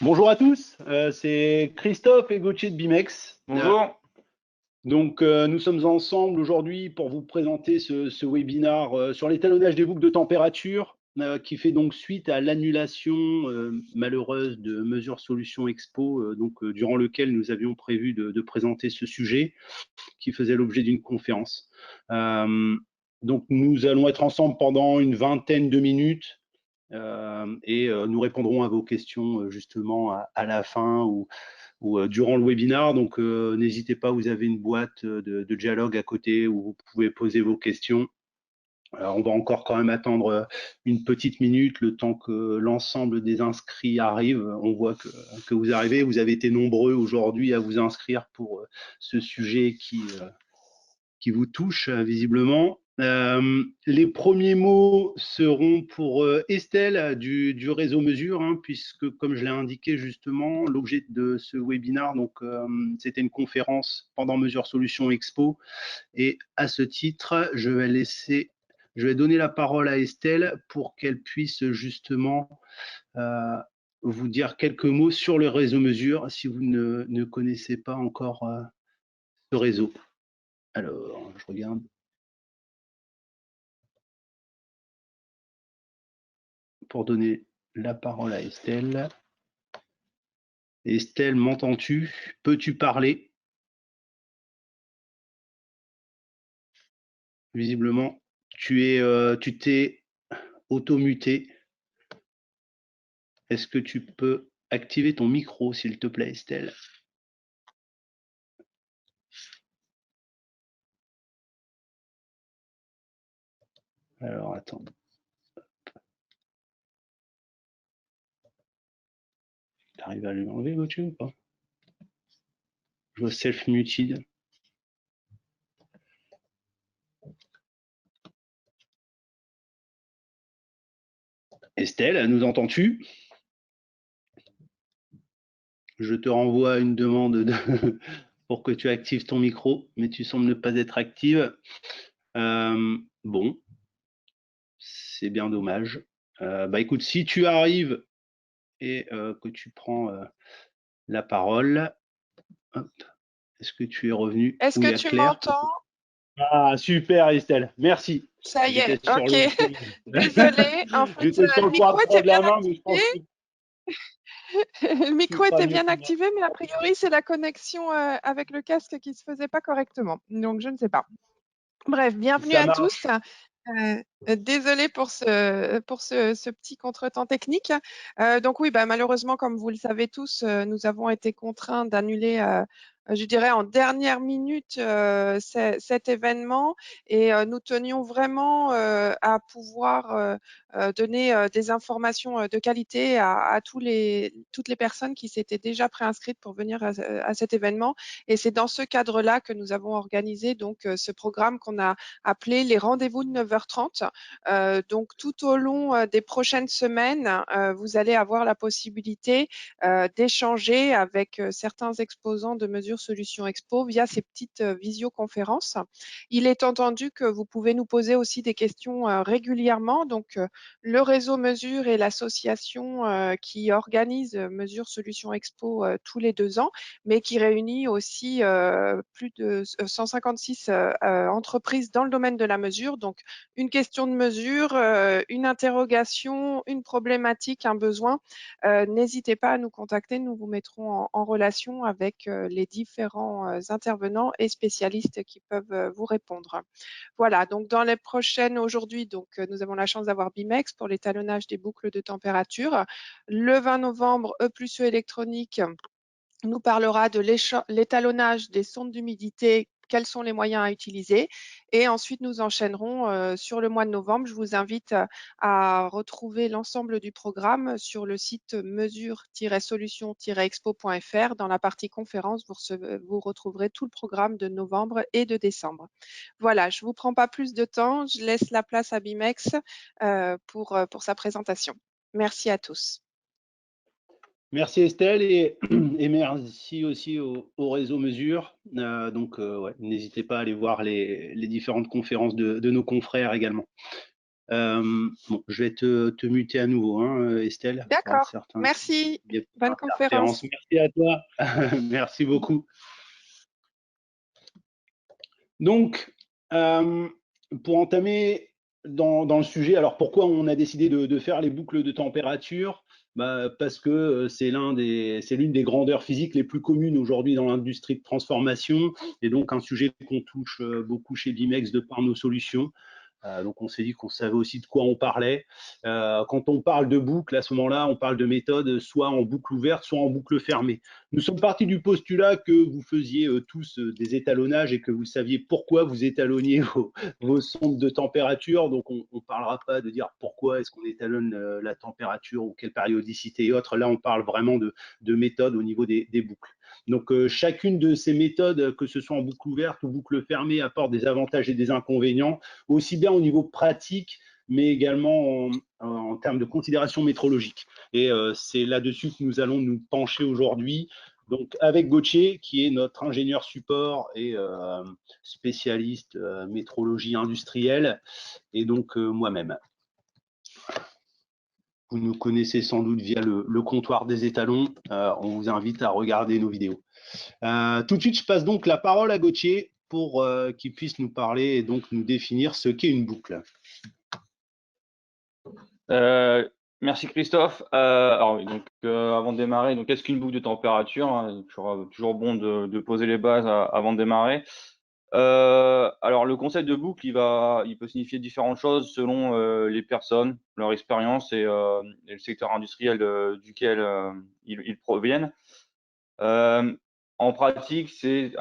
Bonjour à tous, c'est Christophe et Gauthier de Bimex. Bonjour. Nous sommes ensemble aujourd'hui pour vous présenter ce webinaire sur l'étalonnage des boucles de température qui fait donc suite à l'annulation malheureuse de Mesure Solutions Expo, durant lequel nous avions prévu de présenter ce sujet qui faisait l'objet d'une conférence. Donc nous allons être ensemble pendant une vingtaine de minutes. Nous répondrons à vos questions justement à la fin ou durant le webinaire. Donc, n'hésitez pas, vous avez une boîte de dialogue à côté où vous pouvez poser vos questions. Alors, on va encore quand même attendre une petite minute, le temps que l'ensemble des inscrits arrivent. On voit que vous arrivez. Vous avez été nombreux aujourd'hui à vous inscrire pour ce sujet qui vous touche visiblement. Les premiers mots seront pour Estelle du réseau Mesure, hein, puisque comme je l'ai indiqué justement, l'objet de ce webinaire, c'était une conférence pendant Mesure Solutions Expo. Et à ce titre, je vais donner la parole à Estelle pour qu'elle puisse justement vous dire quelques mots sur le réseau Mesure si vous ne connaissez pas encore ce réseau. Alors, je regarde. Pour donner la parole à Estelle. Estelle, m'entends-tu? Peux-tu parler? Visiblement, tu t'es automuté. Est-ce que tu peux activer ton micro, s'il te plaît, Estelle? Alors, attends. Tu arrives à l'enlever, Gauthier, ou pas? Je vois self-muted. Estelle, nous entends-tu? Je te renvoie une demande pour que tu actives ton micro, mais tu sembles ne pas être active. Bon, c'est bien dommage. Écoute, si tu arrives et que tu prends la parole. Est-ce que tu es revenu? Est-ce Oui, que à tu Claire. m'entends? Ah, super, Estelle. Merci. Ça y J'étais est, sur ok. le. Désolée, en fait, J'étais sur le le point de micro était prendre bien la main, mais je activé. pense que Le tu micro feras était mieux bien que moi. activé, mais a priori, c'est la connexion avec le casque qui se faisait pas correctement. Donc, je ne sais pas. Bref, bienvenue Ça à tous. marche. Désolée pour ce petit contretemps technique. Donc oui, malheureusement, comme vous le savez tous, nous avons été contraints d'annuler, je dirais, en dernière minute cet événement et nous tenions vraiment à pouvoir donner des informations de qualité à toutes les personnes qui s'étaient déjà préinscrites pour venir à cet événement. Et c'est dans ce cadre-là que nous avons organisé donc ce programme qu'on a appelé les rendez-vous de 9h30. Donc, tout au long des prochaines semaines, vous allez avoir la possibilité d'échanger avec certains exposants de Mesure Solutions Expo via ces petites visioconférences. Il est entendu que vous pouvez nous poser aussi des questions régulièrement. Donc, le réseau Mesure est l'association qui organise Mesure Solutions Expo tous les 2 ans, mais qui réunit aussi plus de 156 entreprises dans le domaine de la mesure. Donc, une question de mesure, une interrogation, une problématique, un besoin, n'hésitez pas à nous contacter. Nous vous mettrons en relation avec les différents intervenants et spécialistes qui peuvent vous répondre. Voilà, donc dans les prochaines, aujourd'hui, nous avons la chance d'avoir Bimex pour l'étalonnage des boucles de température. Le 20 novembre, E+E électronique nous parlera de l'étalonnage des sondes d'humidité, quels sont les moyens à utiliser. Et ensuite, nous enchaînerons sur le mois de novembre. Je vous invite à retrouver l'ensemble du programme sur le site mesure-solution-expo.fr. Dans la partie conférence, vous retrouverez tout le programme de novembre et de décembre. Voilà, je ne vous prends pas plus de temps. Je laisse la place à Bimex pour sa présentation. Merci à tous. Merci Estelle et merci aussi au réseau Mesure. N'hésitez pas à aller voir les différentes conférences de nos confrères également. Bon, je vais te muter à nouveau, hein, Estelle, pour être D'accord, certain qu'il merci. n'y ait pas Bonne d'interférence. conférence. Merci à toi. Merci beaucoup. Donc, pour entamer dans le sujet, alors pourquoi on a décidé de faire les boucles de température? Bah, parce que c'est l'une des grandeurs physiques les plus communes aujourd'hui dans l'industrie de transformation, et donc un sujet qu'on touche beaucoup chez Bimex de par nos solutions. Donc on s'est dit qu'on savait aussi de quoi on parlait. Quand on parle de boucle, à ce moment-là, on parle de méthode soit en boucle ouverte, soit en boucle fermée. Nous sommes partis du postulat que vous faisiez tous des étalonnages et que vous saviez pourquoi vous étalonniez vos sondes de température. Donc on ne parlera pas de dire pourquoi est-ce qu'on étalonne la température ou quelle périodicité et autres. Là, on parle vraiment de méthode au niveau des boucles. Donc, chacune de ces méthodes, que ce soit en boucle ouverte ou boucle fermée, apporte des avantages et des inconvénients, aussi bien au niveau pratique, mais également en termes de considération métrologique. Et c'est là-dessus que nous allons nous pencher aujourd'hui. Donc, avec Gauthier, qui est notre ingénieur support et spécialiste métrologie industrielle, et donc moi-même. Vous nous connaissez sans doute via le comptoir des étalons. On vous invite à regarder nos vidéos. Tout de suite, je passe donc la parole à Gauthier pour qu'il puisse nous parler et donc nous définir ce qu'est une boucle. Merci Christophe. Alors oui, donc avant de démarrer, donc qu'est-ce qu'une boucle de température, hein, toujours bon de poser les bases avant de démarrer. Alors le concept de boucle, il peut signifier différentes choses selon les personnes, leur expérience et le secteur industriel duquel ils proviennent. En pratique, c'est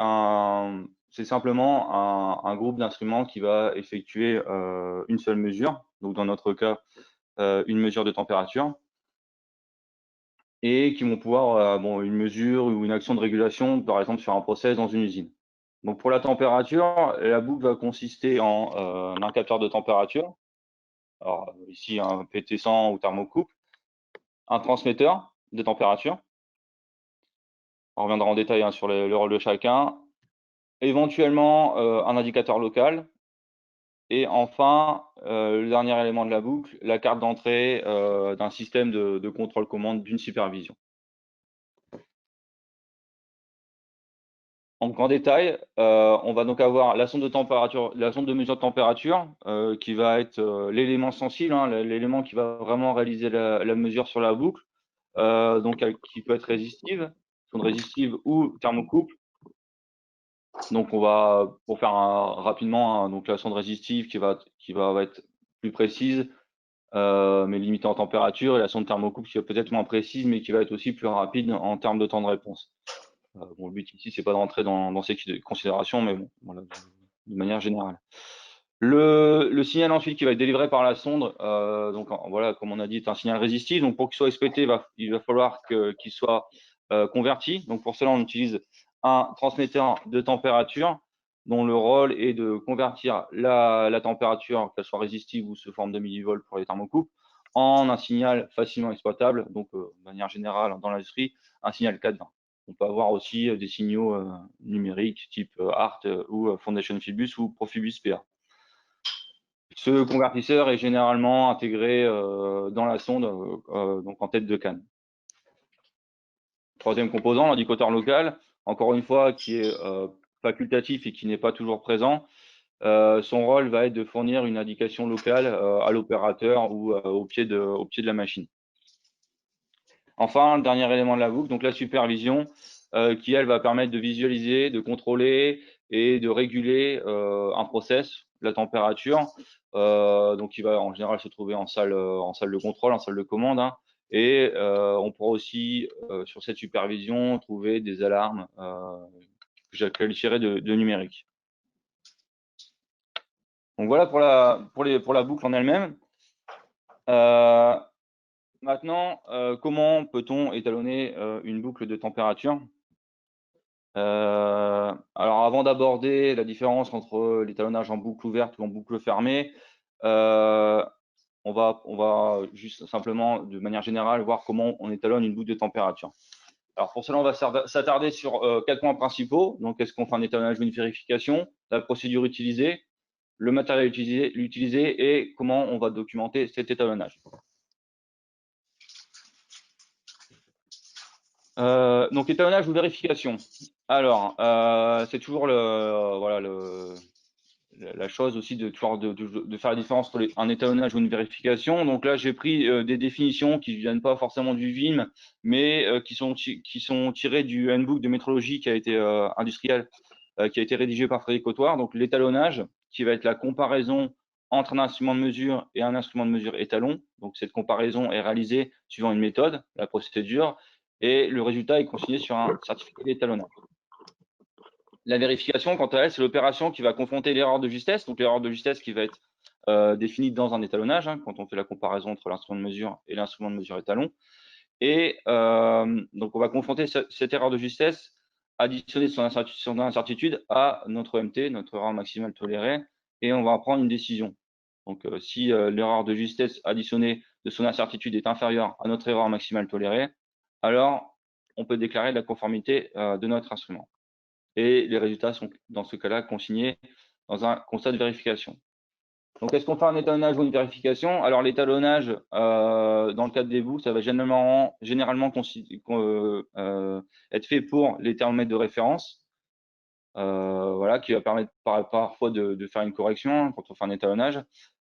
simplement un groupe d'instruments qui va effectuer une seule mesure. Donc dans notre cas, une mesure de température, et qui vont pouvoir, une mesure ou une action de régulation, par exemple sur un process dans une usine. Donc pour la température, la boucle va consister en un capteur de température, alors ici un PT100 ou thermocouple, un transmetteur de température, on reviendra en détail sur le rôle de chacun, éventuellement un indicateur local, et enfin, le dernier élément de la boucle, la carte d'entrée d'un système de contrôle-commande d'une supervision. Donc en détail, on va donc avoir la sonde de température, la sonde de mesure de température, qui va être l'élément sensible, hein, l'élément qui va vraiment réaliser la mesure sur la boucle, donc qui peut être résistive, sonde résistive ou thermocouple. Donc on va, pour faire rapidement, donc la sonde résistive qui va être plus précise, mais limitée en température, et la sonde thermocouple qui va peut-être moins précise, mais qui va être aussi plus rapide en termes de temps de réponse. Bon, le but ici, c'est pas de rentrer dans ces considérations, mais bon, voilà, de manière générale. Le signal ensuite qui va être délivré par la sonde, donc voilà, comme on a dit, est un signal résistif. Donc pour qu'il soit exploité, il va falloir qu'il soit converti. Donc pour cela, on utilise un transmetteur de température dont le rôle est de convertir la température, qu'elle soit résistive ou sous forme de millivolts pour les thermocouples, en un signal facilement exploitable. Donc de manière générale, dans l'industrie, un signal 420. On peut avoir aussi des signaux numériques type ART ou Foundation Fibus ou Profibus PA. Ce convertisseur est généralement intégré dans la sonde, donc en tête de canne. Troisième composant, l'indicateur local, encore une fois, qui est facultatif et qui n'est pas toujours présent. Son rôle va être de fournir une indication locale à l'opérateur ou au pied de la machine. Enfin, le dernier élément de la boucle, donc la supervision, qui elle va permettre de visualiser, de contrôler et de réguler un process, la température, donc qui va en général se trouver en salle de contrôle, en salle de commande, hein, et on pourra aussi sur cette supervision trouver des alarmes que je qualifierais de numériques. Donc voilà pour la boucle en elle-même. Maintenant, comment peut-on étalonner une boucle de température? Alors avant d'aborder la différence entre l'étalonnage en boucle ouverte ou en boucle fermée, on va juste simplement, de manière générale, voir comment on étalonne une boucle de température. Alors pour cela, on va s'attarder sur 4 points principaux. Donc, est-ce qu'on fait un étalonnage ou une vérification, la procédure utilisée, le matériel utilisé et comment on va documenter cet étalonnage. Donc étalonnage ou vérification. Alors, c'est toujours la chose aussi de faire la différence entre un étalonnage ou une vérification. Donc là, j'ai pris des définitions qui ne viennent pas forcément du VIM, mais qui sont tirées du handbook de métrologie qui a été industriel, qui a été rédigé par Frédéric Cottoir. Donc l'étalonnage, qui va être la comparaison entre un instrument de mesure et un instrument de mesure étalon. Donc cette comparaison est réalisée suivant une méthode, la procédure, et le résultat est consigné sur un certificat d'étalonnage. La vérification, quant à elle, c'est l'opération qui va confronter l'erreur de justesse, donc l'erreur de justesse qui va être définie dans un étalonnage, hein, quand on fait la comparaison entre l'instrument de mesure et l'instrument de mesure étalon. Et donc, on va confronter cette erreur de justesse additionnée son incertitude à notre OMT, notre erreur maximale tolérée, et on va prendre une décision. Donc, si l'erreur de justesse additionnée de son incertitude est inférieure à notre erreur maximale tolérée, alors on peut déclarer la conformité de notre instrument. Et les résultats sont, dans ce cas-là, consignés dans un constat de vérification. Donc, est-ce qu'on fait un étalonnage ou une vérification? Alors, l'étalonnage, dans le cadre des boucles, ça va généralement être fait pour les thermomètres de référence, voilà, qui va permettre parfois de faire une correction, hein, quand on fait un étalonnage.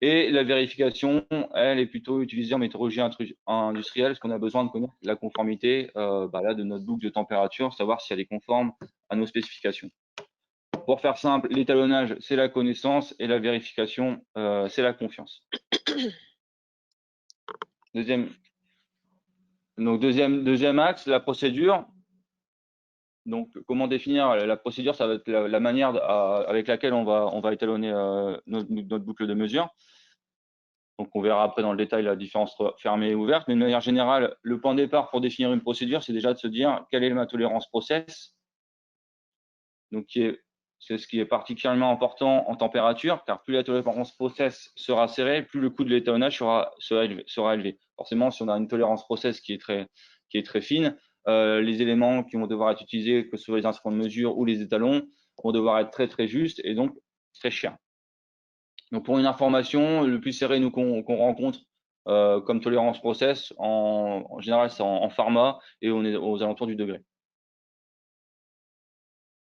Et la vérification, elle est plutôt utilisée en métrologie industrielle, parce qu'on a besoin de connaître la conformité de notre boucle de température, savoir si elle est conforme à nos spécifications. Pour faire simple, l'étalonnage, c'est la connaissance et la vérification, c'est la confiance. Deuxième axe, la procédure. Donc, comment définir la procédure? Ça va être la manière avec laquelle on va étalonner notre boucle de mesure. Donc, on verra après dans le détail la différence entre fermée et ouverte. Mais de manière générale, le point de départ pour définir une procédure, c'est déjà de se dire quelle est ma tolérance process. Donc, c'est ce qui est particulièrement important en température, car plus la tolérance process sera serrée, plus le coût de l'étalonnage sera élevé. Forcément, si on a une tolérance process qui est très fine, les éléments qui vont devoir être utilisés, que ce soit les instruments de mesure ou les étalons, vont devoir être très justes et donc très chers. Donc, pour une information, le plus serré qu'on rencontre comme tolérance process, en général, c'est en pharma et on est aux alentours du degré.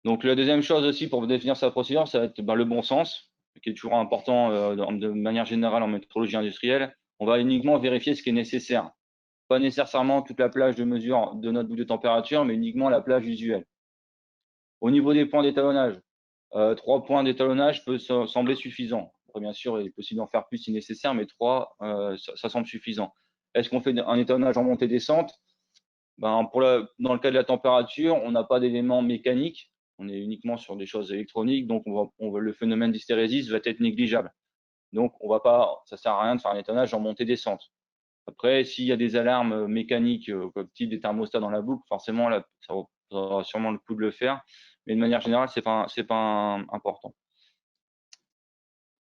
Donc, la deuxième chose aussi pour définir sa procédure, ça va être le bon sens, qui est toujours important de manière générale en métrologie industrielle. On va uniquement vérifier ce qui est nécessaire. Pas nécessairement toute la plage de mesure de notre boucle de température, mais uniquement la plage usuelle. Au niveau des points d'étalonnage, 3 points d'étalonnage peut sembler suffisant. Après, bien sûr, il est possible d'en faire plus si nécessaire, mais 3, ça semble suffisant. Est-ce qu'on fait un étalonnage en montée-descente? Dans le cas de la température, on n'a pas d'éléments mécaniques. On est uniquement sur des choses électroniques, donc le phénomène d'hystérésis va être négligeable. Donc, ça sert à rien de faire un étalonnage en montée-descente. Après, s'il y a des alarmes mécaniques, comme type des thermostats dans la boucle, forcément, là, ça aura sûrement le coup de le faire. Mais de manière générale, c'est pas important.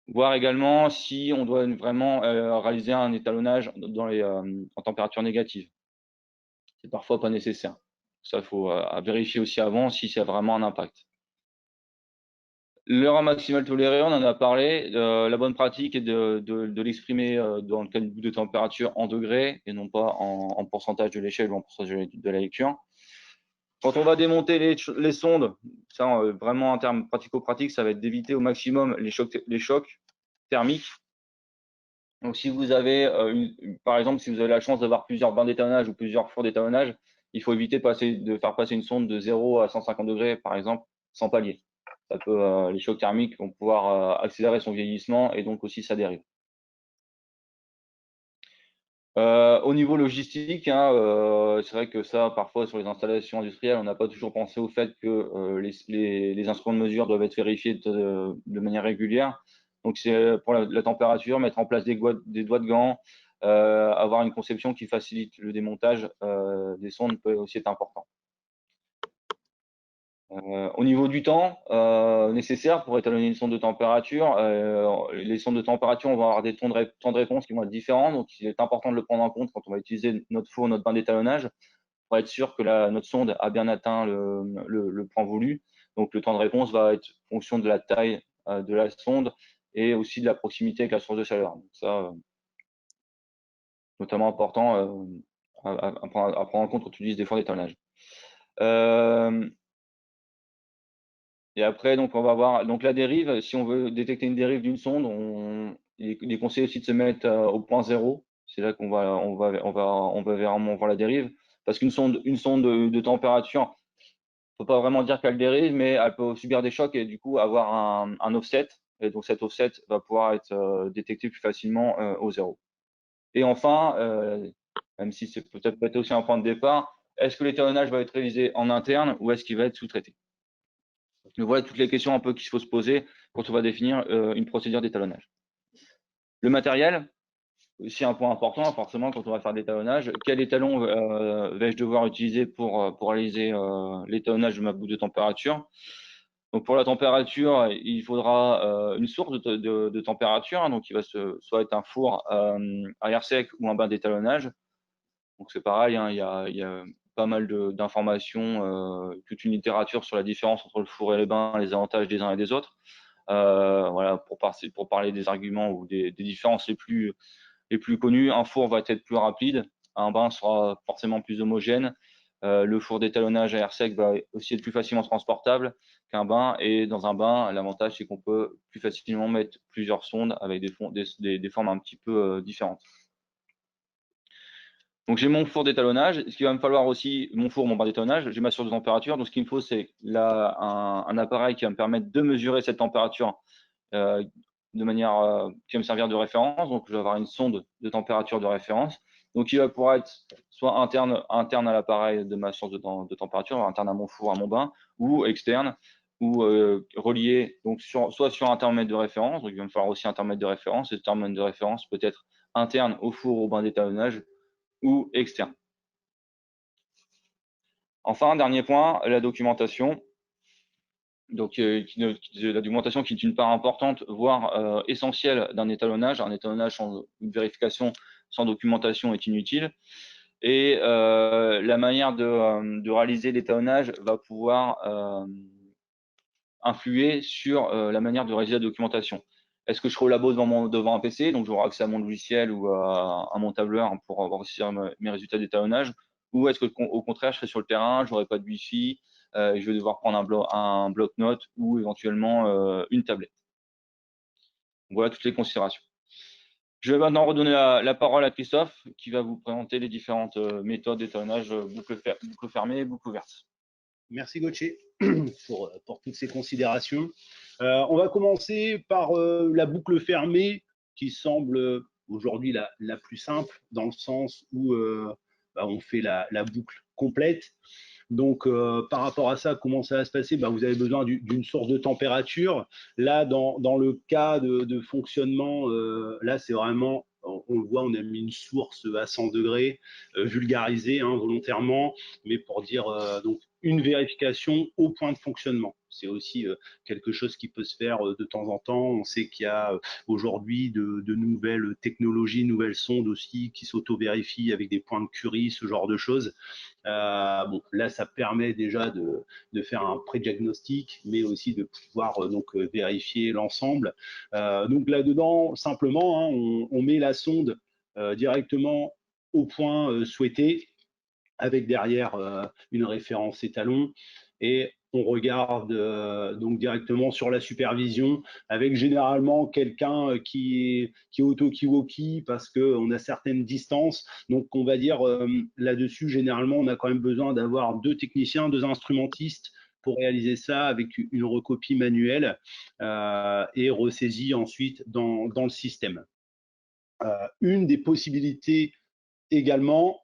Voir également si on doit vraiment réaliser un étalonnage en température négative. C'est parfois pas nécessaire. Ça, il faut vérifier aussi avant si ça a vraiment un impact. L'erreur maximale tolérée, on en a parlé. La bonne pratique est de l'exprimer dans le cas d'une boucle de température en degrés et non pas en pourcentage de l'échelle ou en pourcentage de la lecture. Quand on va démonter les sondes, ça vraiment en termes pratico-pratiques, ça va être d'éviter au maximum les chocs thermiques. Donc, si vous avez, par exemple, si vous avez la chance d'avoir plusieurs bains d'étalonnage ou plusieurs fours d'étalonnage, il faut éviter de faire passer une sonde de 0 à 150 degrés, par exemple, sans palier. Les chocs thermiques vont pouvoir accélérer son vieillissement et donc aussi sa dérive. Au niveau logistique, hein, c'est vrai que ça, parfois, sur les installations industrielles, on n'a pas toujours pensé au fait que les instruments de mesure doivent être vérifiés de manière régulière. Donc, c'est pour la température, mettre en place des doigts de gants, avoir une conception qui facilite le démontage des sondes peut aussi être important. Au niveau du temps nécessaire pour étalonner une sonde de température, les sondes de température, on va avoir des temps de réponse qui vont être différents. Donc, il est important de le prendre en compte quand on va utiliser notre four, notre bain d'étalonnage, pour être sûr que notre sonde a bien atteint le point voulu. Donc, le temps de réponse va être fonction de la taille de la sonde et aussi de la proximité avec la source de chaleur. Donc ça, notamment important à prendre en compte quand tu utilises des fours d'étalonnage. Et après, donc, on va voir donc la dérive. Si on veut détecter une dérive d'une sonde, il est conseillé aussi de se mettre au point zéro. C'est là qu'on va vraiment voir la dérive. Parce qu'une sonde, de température, faut pas vraiment dire qu'elle dérive, mais elle peut subir des chocs et du coup avoir un offset. Et donc cet offset va pouvoir être détecté plus facilement au zéro. Et enfin, même si c'est peut-être aussi un point de départ, est-ce que l'étalonnage va être réalisé en interne ou est-ce qu'il va être sous-traité? Donc voilà toutes les questions un peu qu'il faut se poser quand on va définir une procédure d'étalonnage. Le matériel, aussi un point important, forcément, quand on va faire de l'étalonnage. Quel étalon vais-je devoir utiliser pour réaliser l'étalonnage de ma boucle de température? Donc pour la température, il faudra une source de température, hein, donc qui va soit être un four à air sec ou un bain d'étalonnage. Donc c'est pareil, hein, il y a pas mal d'informations, toute une littérature sur la différence entre le four et le bain, les avantages des uns et des autres. Voilà, pour parler des arguments ou des différences les plus connues, un four va être plus rapide, un bain sera forcément plus homogène. Le four d'étalonnage à air sec va aussi être plus facilement transportable qu'un bain. Et dans un bain, l'avantage, c'est qu'on peut plus facilement mettre plusieurs sondes avec des formes un petit peu différentes. Donc j'ai mon four d'étalonnage. Ce qu'il va me falloir aussi, mon bain d'étalonnage, j'ai ma source de température. Donc ce qu'il me faut, c'est un appareil qui va me permettre de mesurer cette température de manière qui va me servir de référence. Donc je vais avoir une sonde de température de référence. Donc il va pouvoir être soit interne à l'appareil de ma source de température, interne à mon four, à mon bain, ou externe, ou relié donc soit sur un thermomètre de référence. Donc il va me falloir aussi un thermomètre de référence. Ce thermomètre de référence peut être interne au four, au bain d'étalonnage, ou externe. Enfin, dernier point, la documentation. Donc, la documentation qui est une part importante, voire essentielle d'un étalonnage. Un étalonnage sans une vérification, sans documentation est inutile. Et la manière de réaliser l'étalonnage va pouvoir influer sur la manière de réaliser la documentation. Est-ce que je serai au labo devant un PC, donc j'aurai accès à mon logiciel ou à mon tableur pour avoir aussi mes résultats d'étalonnage, ou est-ce que au contraire je serai sur le terrain, je n'aurai pas de Wi-Fi, et je vais devoir prendre un bloc-notes ou éventuellement une tablette. Voilà toutes les considérations. Je vais maintenant redonner la parole à Christophe qui va vous présenter les différentes méthodes d'étalonnage boucle fermée et boucle ouverte. Merci Gauthier pour toutes ces considérations. On va commencer par la boucle fermée qui semble aujourd'hui la plus simple dans le sens où on fait la boucle complète. Donc, par rapport à ça, comment ça va se passer? Vous avez besoin d'une source de température. Là, dans le cas de fonctionnement, là, c'est vraiment, on le voit, on a mis une source à 100 degrés, vulgarisée volontairement, mais pour dire donc une vérification au point de fonctionnement. C'est aussi quelque chose qui peut se faire de temps en temps. On sait qu'il y a aujourd'hui de nouvelles technologies, nouvelles sondes aussi qui s'auto-vérifient avec des points de Curie, ce genre de choses. Là, ça permet déjà de faire un pré-diagnostic, mais aussi de pouvoir vérifier l'ensemble. Donc là-dedans, simplement, on met la sonde directement au point souhaité, avec derrière une référence étalon, et on regarde donc directement sur la supervision avec généralement quelqu'un qui est au talkie-walkie parce qu'on a certaines distances. Donc on va dire là-dessus, généralement, on a quand même besoin d'avoir 2 techniciens, 2 instrumentistes pour réaliser ça avec une recopie manuelle et ressaisie ensuite dans le système. Une des possibilités également,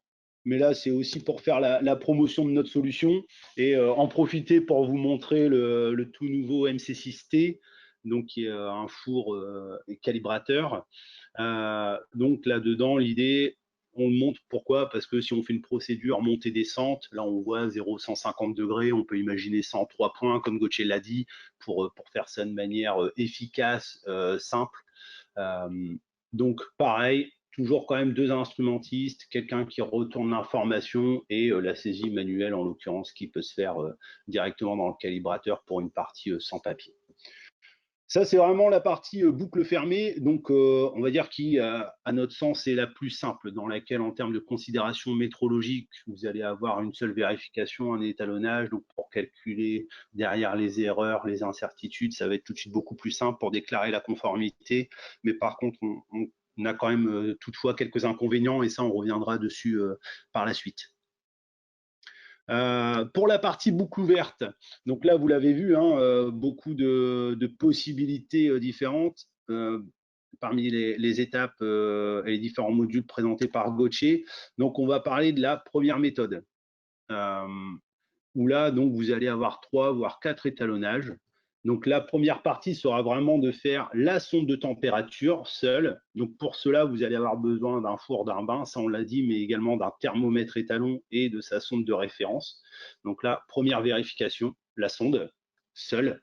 mais là c'est aussi pour faire la promotion de notre solution et en profiter pour vous montrer le tout nouveau MC6T, donc qui est un four calibrateur. Donc là-dedans, l'idée, on le montre pourquoi? Parce que si on fait une procédure montée-descente, là on voit 0,150 degrés, on peut imaginer 103 points, comme Gauthier l'a dit, pour faire ça de manière efficace, simple. Donc pareil, toujours quand même 2 instrumentistes, quelqu'un qui retourne l'information et la saisie manuelle en l'occurrence qui peut se faire directement dans le calibrateur pour une partie sans papier. Ça, c'est vraiment la partie boucle fermée, donc on va dire qui, à notre sens, est la plus simple, dans laquelle, en termes de considération métrologique, vous allez avoir une seule vérification, un étalonnage. Donc, pour calculer derrière les erreurs, les incertitudes, ça va être tout de suite beaucoup plus simple pour déclarer la conformité. Mais par contre, on a quand même toutefois quelques inconvénients, et ça, on reviendra dessus par la suite. Pour la partie boucle ouverte, donc là, vous l'avez vu, hein, beaucoup de possibilités différentes parmi les étapes et les différents modules présentés par Gauthier. Donc, on va parler de la première méthode, où là, donc, vous allez avoir 3 voire 4 étalonnages. Donc, la première partie sera vraiment de faire la sonde de température seule. Donc, pour cela, vous allez avoir besoin d'un four, d'un bain, ça on l'a dit, mais également d'un thermomètre étalon et de sa sonde de référence. Donc là, première vérification, la sonde seule.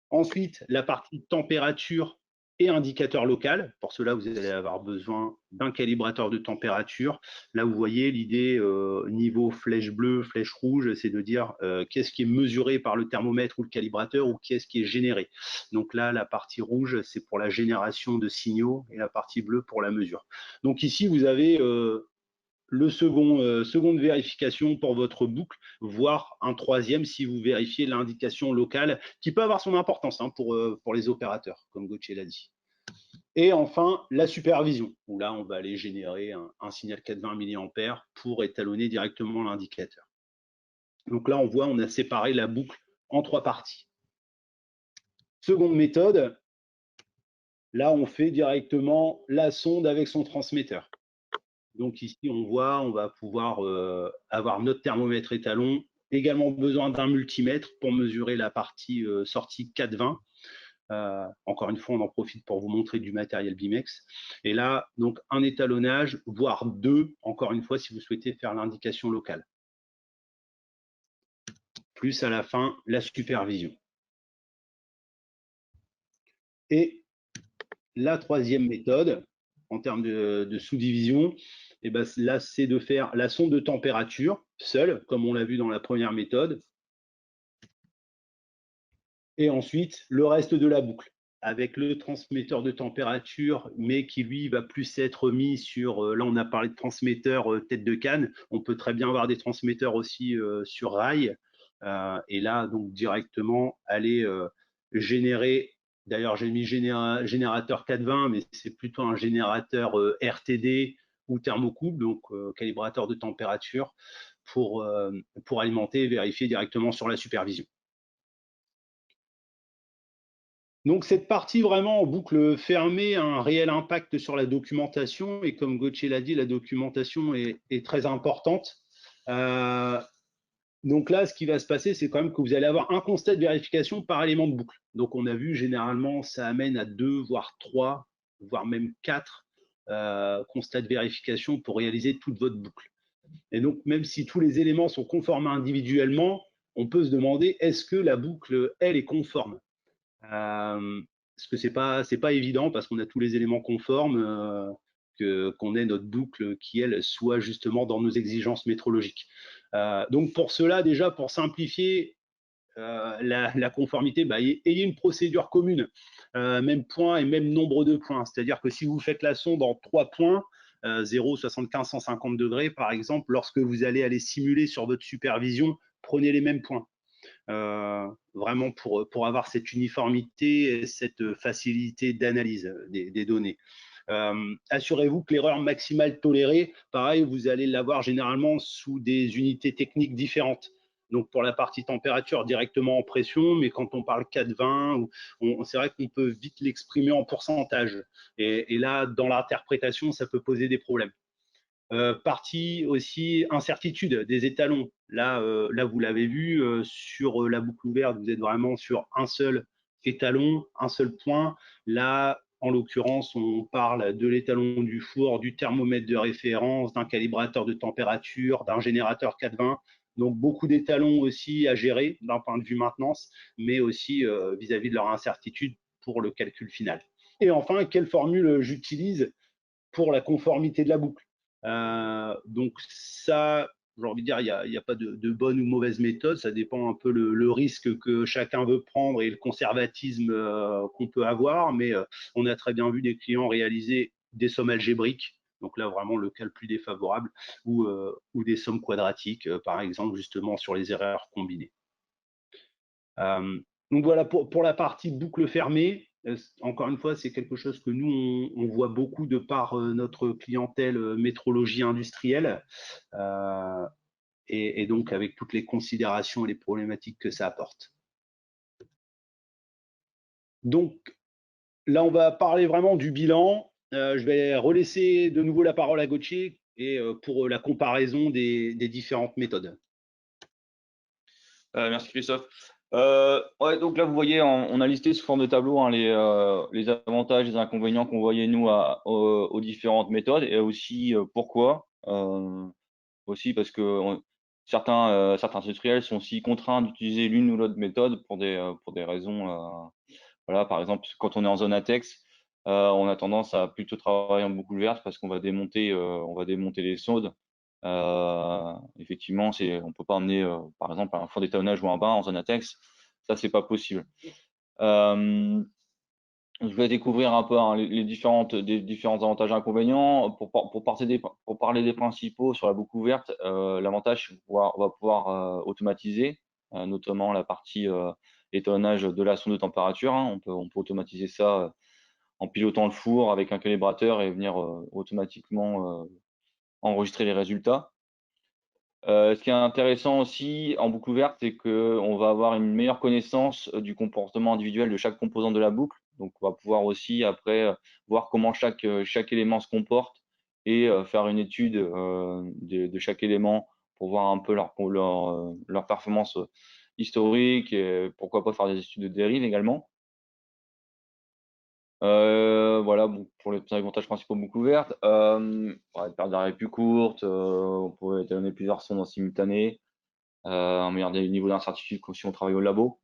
Ensuite, la partie température et indicateur local. Pour cela, vous allez avoir besoin d'un calibrateur de température. Là, vous voyez l'idée niveau flèche bleue, flèche rouge, c'est de dire qu'est-ce qui est mesuré par le thermomètre ou le calibrateur, ou qu'est-ce qui est généré. Donc là, la partie rouge, c'est pour la génération de signaux, et la partie bleue pour la mesure. Donc ici, vous avez le seconde vérification pour votre boucle, voire un troisième si vous vérifiez l'indication locale, qui peut avoir son importance pour les opérateurs, comme Gauthier l'a dit. Et enfin, la supervision, où là, on va aller générer un signal 420 mA pour étalonner directement l'indicateur. Donc là, on voit, on a séparé la boucle en 3 parties. Seconde méthode, là, on fait directement la sonde avec son transmetteur. Donc ici, on voit, on va pouvoir avoir notre thermomètre étalon, également besoin d'un multimètre pour mesurer la partie sortie 420. Encore une fois, on en profite pour vous montrer du matériel Bimex. Et là, donc un étalonnage, voire 2, encore une fois, si vous souhaitez faire l'indication locale. Plus à la fin, la supervision. Et la troisième méthode, en termes de sous-division, et ben là, c'est de faire la sonde de température seule, comme on l'a vu dans la première méthode. Et ensuite, le reste de la boucle, avec le transmetteur de température, mais qui, lui, va plus être mis sur, là, on a parlé de transmetteur tête de canne, on peut très bien avoir des transmetteurs aussi sur rail, et là, donc, directement, aller générer. D'ailleurs, j'ai mis générateur 420, mais c'est plutôt un générateur RTD ou thermocouple, donc calibrateur de température, pour alimenter et vérifier directement sur la supervision. Donc cette partie vraiment en boucle fermée a un réel impact sur la documentation, et comme Gauthier l'a dit, la documentation est très importante. Donc là, ce qui va se passer, c'est quand même que vous allez avoir un constat de vérification par élément de boucle. Donc on a vu, généralement, ça amène à 2, voire 3, voire même 4 constats de vérification pour réaliser toute votre boucle. Et donc, même si tous les éléments sont conformes individuellement, on peut se demander, est-ce que la boucle, elle, est conforme? Parce que c'est pas évident, parce qu'on a tous les éléments conformes, qu'on ait notre boucle qui, elle, soit justement dans nos exigences métrologiques. Donc pour cela, déjà, pour simplifier la conformité, ayez une procédure commune, même point et même nombre de points. C'est-à-dire que si vous faites la sonde en 3 points, 0, 75, 150 degrés, par exemple, lorsque vous allez aller simuler sur votre supervision, prenez les mêmes points. Vraiment pour avoir cette uniformité et cette facilité d'analyse des données. Assurez-vous que l'erreur maximale tolérée, pareil, vous allez l'avoir généralement sous des unités techniques différentes. Donc pour la partie température, directement en pression, mais quand on parle 420, c'est vrai qu'on peut vite l'exprimer en pourcentage. Et là, dans l'interprétation, ça peut poser des problèmes. Partie aussi incertitude des étalons. Là, vous l'avez vu, sur la boucle ouverte, vous êtes vraiment sur un seul étalon, un seul point. Là, en l'occurrence, on parle de l'étalon du four, du thermomètre de référence, d'un calibrateur de température, d'un générateur 420. Donc, beaucoup d'étalons aussi à gérer d'un point de vue maintenance, mais aussi vis-à-vis de leur incertitude pour le calcul final. Et enfin, quelle formule j'utilise pour la conformité de la boucle? Donc ça, j'ai envie de dire, il y a pas de bonne ou mauvaise méthode, ça dépend un peu le risque que chacun veut prendre et le conservatisme qu'on peut avoir, mais on a très bien vu des clients réaliser des sommes algébriques, donc là vraiment le cas le plus défavorable, ou des sommes quadratiques, par exemple justement sur les erreurs combinées. Euh, donc voilà pour la partie boucle fermée. Encore une fois, c'est quelque chose que nous, on voit beaucoup de par notre clientèle métrologie industrielle, euh, et donc avec toutes les considérations et les problématiques que ça apporte. Donc là, on va parler vraiment du bilan. Je vais relaisser de nouveau la parole à Gauthier et pour la comparaison des différentes méthodes. Merci Christophe. Ouais, donc là, vous voyez, on a listé sous forme de tableau hein, les avantages et les inconvénients qu'on voyait nous aux différentes méthodes et aussi pourquoi. Aussi parce que certains industriels sont aussi contraints d'utiliser l'une ou l'autre méthode pour des raisons. Voilà, par exemple, quand on est en zone ATEX, on a tendance à plutôt travailler en boucle verte parce qu'on va démonter les sondes. Effectivement, on peut pas emmener, par exemple, un four d'étalonnage ou un bain en zone ATEX. Ça, c'est pas possible. Je vais découvrir un peu hein, les différents avantages et inconvénients. Pour parler des principaux sur la boucle ouverte, l'avantage, on va pouvoir automatiser, notamment la partie étalonnage de la sonde de température. Hein. On peut automatiser ça en pilotant le four avec un calibrateur et venir automatiquement enregistrer les résultats. Ce qui est intéressant aussi en boucle ouverte, c'est qu'on va avoir une meilleure connaissance du comportement individuel de chaque composant de la boucle. Donc, on va pouvoir aussi après voir comment chaque élément se comporte et faire une étude de chaque élément pour voir un peu leur performance historique et pourquoi pas faire des études de dérive également. Voilà, bon, pour les avantages principaux boucle ouverte, perte d'arrêt plus courte, on pourrait étalonner plusieurs sondes en simultané, un meilleur niveau d'incertitude si on travaille au labo.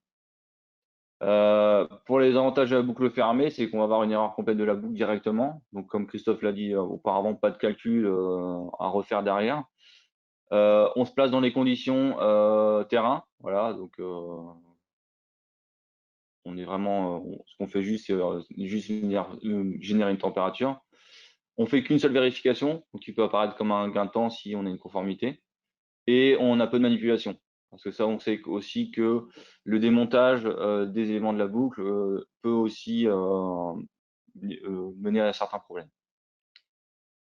Pour les avantages de la boucle fermée, c'est qu'on va avoir une erreur complète de la boucle directement. Donc, comme Christophe l'a dit auparavant, pas de calcul à refaire derrière. On se place dans les conditions terrain, voilà, donc on est vraiment, ce qu'on fait juste, c'est juste générer une température. On fait qu'une seule vérification, donc qui peut apparaître comme un gain de temps si on a une conformité. Et on a peu de manipulation. Parce que ça, on sait aussi que le démontage des éléments de la boucle peut aussi mener à certains problèmes.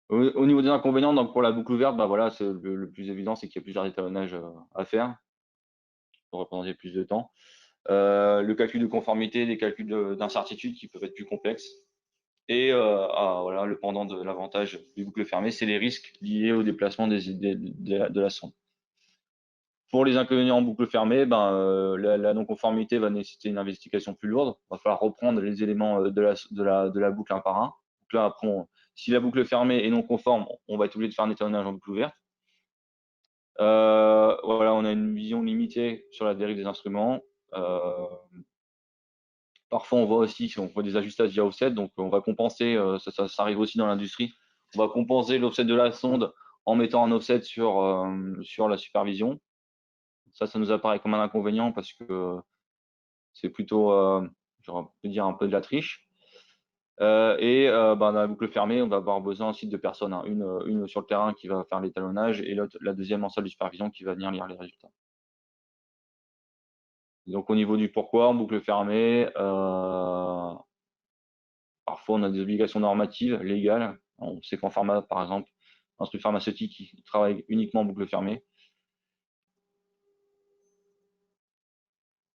Au niveau des inconvénients, donc pour la boucle ouverte, bah voilà, le plus évident, c'est qu'il y a plusieurs étalonnages à faire pour représenter plus de temps. Le calcul de conformité, des calculs d'incertitude qui peuvent être plus complexes. Et voilà, le pendant de l'avantage des boucles fermées, c'est les risques liés au déplacement de la sonde. Pour les inconvénients en boucle fermée, la non-conformité va nécessiter une investigation plus lourde. Il va falloir reprendre les éléments de la boucle un par un. Donc là, après, si la boucle fermée est non conforme, on va être obligé de faire un étalonnage en boucle ouverte. Voilà, on a une vision limitée sur la dérive des instruments. Parfois, on voit des ajustages via offset, donc on va compenser, ça arrive aussi dans l'industrie, on va compenser l'offset de la sonde en mettant un offset sur la supervision. Ça nous apparaît comme un inconvénient parce que c'est plutôt, on peut dire un peu de la triche. Dans la boucle fermée, on va avoir besoin aussi de deux personnes, hein. Une sur le terrain qui va faire l'étalonnage et la deuxième en salle de supervision qui va venir lire les résultats. Donc au niveau du pourquoi, en boucle fermée, parfois on a des obligations normatives, légales. On sait qu'en pharma, par exemple, l'industrie pharmaceutique qui travaille uniquement en boucle fermée.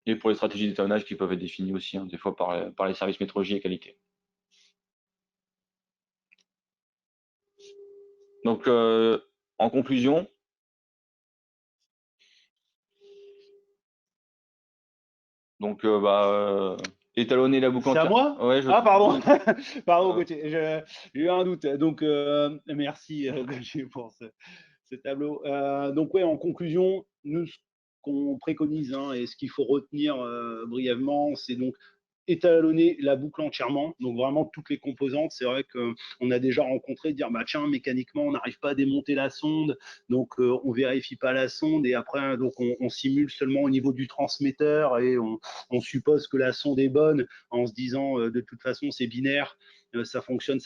Et pour les stratégies d'étalonnage qui peuvent être définies aussi, hein, des fois par les services métrologie et qualité. Donc, en conclusion, étalonner la boucle C'est à entière. moi? Ouais, Ah, pardon, pardon, euh, Gauthier, j'ai eu un doute. Donc, merci Gauthier pour ce tableau. Donc, ouais, en conclusion, nous, ce qu'on préconise hein, et ce qu'il faut retenir brièvement, c'est donc étalonner la boucle entièrement, donc vraiment toutes les composantes. C'est vrai qu'on a déjà rencontré dire bah tiens, mécaniquement on n'arrive pas à démonter la sonde, donc on vérifie pas la sonde et après donc on simule seulement au niveau du transmetteur et on suppose que la sonde est bonne en se disant de toute façon c'est binaire, ça fonctionne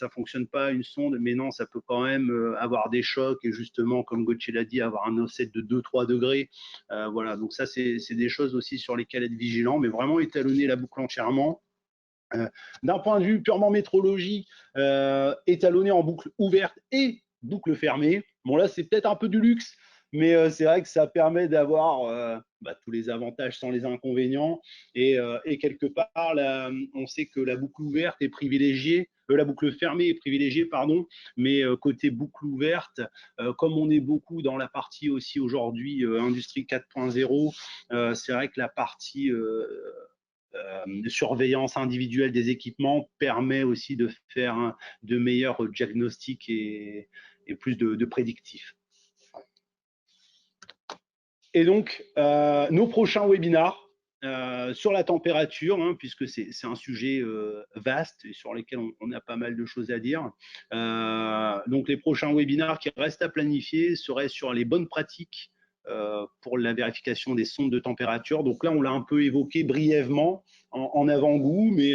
pas une sonde, mais non, ça peut quand même avoir des chocs et justement, comme Gauthier l'a dit, avoir un offset de 2-3 degrés. Voilà, donc ça, c'est des choses aussi sur lesquelles être vigilant, mais vraiment étalonner la boucle entièrement. D'un point de vue purement métrologie, étalonner en boucle ouverte et boucle fermée. Bon, là, c'est peut-être un peu du luxe, mais c'est vrai que ça permet d'avoir tous les avantages sans les inconvénients. Et quelque part, là, on sait que la boucle ouverte est privilégiée, la boucle fermée est privilégiée, pardon, mais côté boucle ouverte, comme on est beaucoup dans la partie aussi aujourd'hui industrie 4.0, c'est vrai que la partie surveillance individuelle des équipements permet aussi de faire de meilleurs diagnostics et plus de prédictifs. Et donc, nos prochains webinars sur la température, hein, puisque c'est un sujet vaste et sur lequel on a pas mal de choses à dire. Donc, les prochains webinars qui restent à planifier seraient sur les bonnes pratiques pour la vérification des sondes de température. Donc là, on l'a un peu évoqué brièvement en avant-goût, mais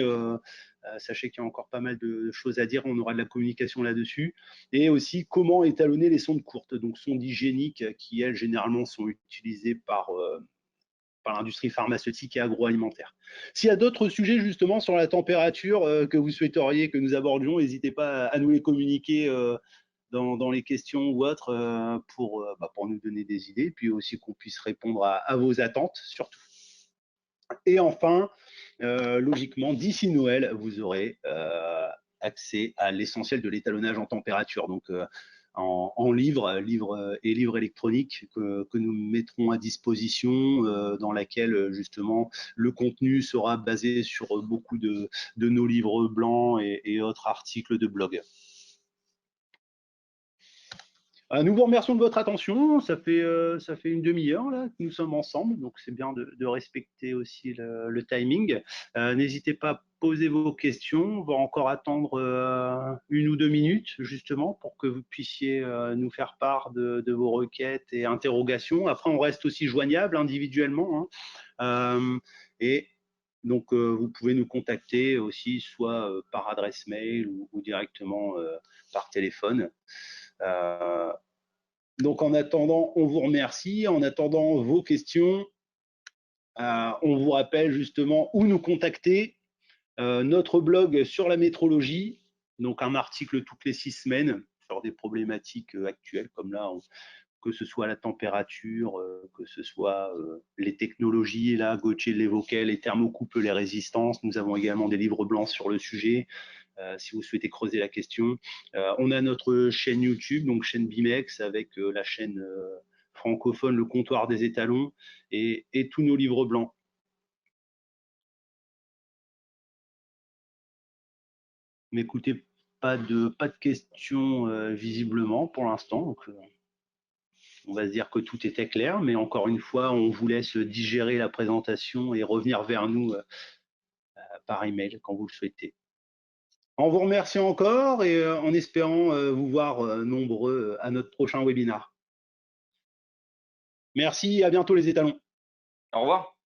sachez qu'il y a encore pas mal de choses à dire, on aura de la communication là-dessus. Et aussi, comment étalonner les sondes courtes, donc sondes hygiéniques qui, elles, généralement sont utilisées par l'industrie pharmaceutique et agroalimentaire. S'il y a d'autres sujets justement sur la température que vous souhaiteriez que nous abordions, n'hésitez pas à nous les communiquer dans les questions ou autres pour nous donner des idées, puis aussi qu'on puisse répondre à vos attentes surtout. Et enfin, logiquement, d'ici Noël, vous aurez accès à l'essentiel de l'étalonnage en température, donc en livres et livres électroniques que nous mettrons à disposition, dans laquelle justement le contenu sera basé sur beaucoup de nos livres blancs et autres articles de blog. Nous vous remercions de votre attention. Ça fait une demi-heure là que nous sommes ensemble, donc c'est bien de respecter aussi le timing. N'hésitez pas à poser vos questions. On va encore attendre 1 ou 2 minutes justement pour que vous puissiez nous faire part de vos requêtes et interrogations. Après, on reste aussi joignable individuellement, hein. Et donc, vous pouvez nous contacter aussi soit par adresse mail ou directement par téléphone. Donc, en attendant, on vous remercie. En attendant vos questions, on vous rappelle justement où nous contacter. Notre blog sur la métrologie, donc un article toutes les 6 semaines sur des problématiques actuelles, comme là, que ce soit la température, que ce soit les technologies, et là, Gauthier l'évoquait, les thermocoupes, les résistances. Nous avons également des livres blancs sur le sujet. Si vous souhaitez creuser la question. On a notre chaîne YouTube, donc chaîne Bimex, avec la chaîne francophone, le comptoir des étalons, et tous nos livres blancs. Mais écoutez, pas de questions visiblement pour l'instant. Donc, on va se dire que tout était clair, mais encore une fois, on vous laisse digérer la présentation et revenir vers nous par email quand vous le souhaitez. En vous remerciant encore et en espérant vous voir nombreux à notre prochain webinar. Merci, à bientôt les étalons. Au revoir.